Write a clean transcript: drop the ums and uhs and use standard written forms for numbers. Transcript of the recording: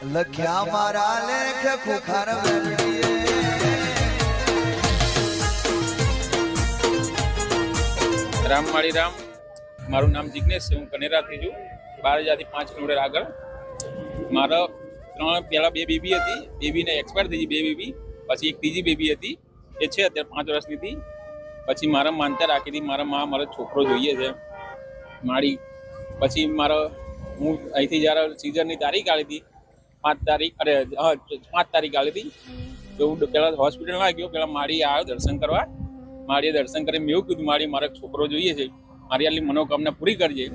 લખ્યા મારા લેખ ખુખાર વેલડીએ રામવાડી રામ. મારું નામ જિગ્નેશ છે. હું કનેરાથી છું. 12,000થી 5 કિલોમીટર આગળ. મારા પહેલાં 2 બેબી હતી. બેબીને એક્સપાયર થઈ ગઈ 2 બેબી. પછી એક ત્રીજી બેબી હતી, એ છે અત્યારે 5 વર્ષની હતી. પછી મારા માનતા રાખી હતી, મારો છોકરો જોઈએ છે મારી. પછી હું અહીંથી જ્યારે સિઝનની તારીખ આવી હતી 5 તારીખ આવી હતી, તો હું પહેલાં હોસ્પિટલમાં ગયો. પહેલાં મારી આવ્યો દર્શન કરવા. મારીએ દર્શન કરીને મેં એવું કીધું, મારો છોકરો જોઈએ છે, મારી આટલી મનોકામના પૂરી કરજે.